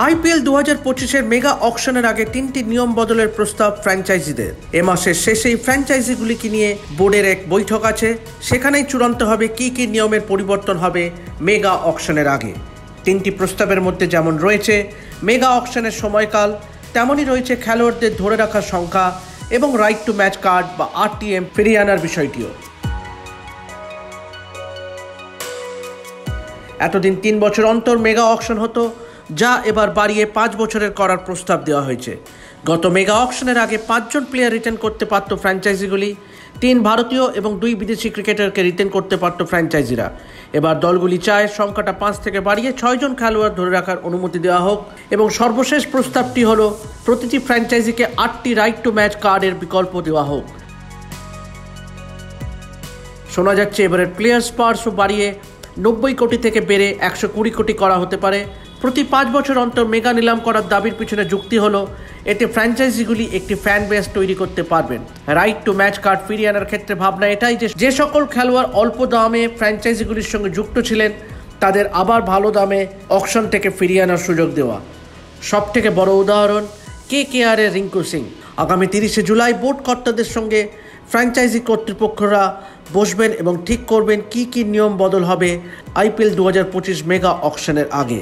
IPL 2025-এর mega অকশনের আগে 3টি নিয়ম বদলের প্রস্তাব ফ্র্যাঞ্চাইজিদের। এ মাসের শেষেই ফ্র্যাঞ্চাইজিগুলিকে নিয়ে বোর্ডের এক বৈঠক আছে, সেখানেই চূড়ান্ত হবে কী কী নিয়মের পরিবর্তন হবে মেগা অকশনের আগে। 3টি প্রস্তাবের মধ্যে যেমন রয়েছে মেগা অকশনের সময়কাল, তেমনই রয়েছে খেলোয়াড়দের ধরে রাখার সংখ্যা এবং রাইট টু ম্যাচ কার্ড বা আরটিএম ফিরিয়ে আনার বিষয়টিও। এতদিন 3 বছর অন্তর মেগা অকশন হতো, যা এবার বাড়িয়ে 5 বছরের করার প্রস্তাব দেওয়া হয়েছে। গত মেগা অকশনের আগে 5 জন প্লেয়ার রিটেন করতে পারত ফ্র্যাঞ্চাইজিগুলি, 3 ভারতীয় এবং 2 বিদেশি ক্রিকেটারকে রিটেন করতে পারত ফ্র্যাঞ্চাইজিরা। এবার দলগুলি চায় সংখ্যাটা 5 থেকে বাড়িয়ে 6 জন খেলোয়াড় ধরে রাখার অনুমতি দেওয়া হোক এবং সর্বশেষ প্রস্তাবটি হলো প্রতিটি ফ্র্যাঞ্চাইজিকে 8টি রাইট টু ম্যাচ কার্ডের বিকল্প দেওয়া হোক। শোনা যাচ্ছে এবারের প্লেয়ার্স পার্সও বাড়িয়ে 90 কোটি থেকে বেড়ে 120 কোটি করা হতে পারে। প্রতি 5 বছর অন্তর মেগা নিলাম করার দাবির পিছনে যুক্তি হলো এতে ফ্র্যাঞ্চাইজিগুলি একটি ফ্যান বেস তৈরি করতে পারবেন। রাইট টু ম্যাচ কার্ড ফিরিয়ে আনার ক্ষেত্রে ভাবনা এটাই যে সকল খেলোয়াড় অল্প দামে ফ্র্যাঞ্চাইজিগুলির সঙ্গে যুক্ত ছিলেন তাদের আবার ভালো দামে অকশন থেকে ফিরিয়ে আনার সুযোগ দেওয়া। সবথেকে বড় উদাহরণ কেকেআরের রিঙ্কু সিং। আগামী 30শে জুলাই বোর্ড কর্তাদের সঙ্গে ফ্র্যাঞ্চাইজি কর্তৃপক্ষরা বসবেন এবং ঠিক করবেন কী কী নিয়ম বদল হবে আইপিএল 2025 মেগা অকশনের আগে।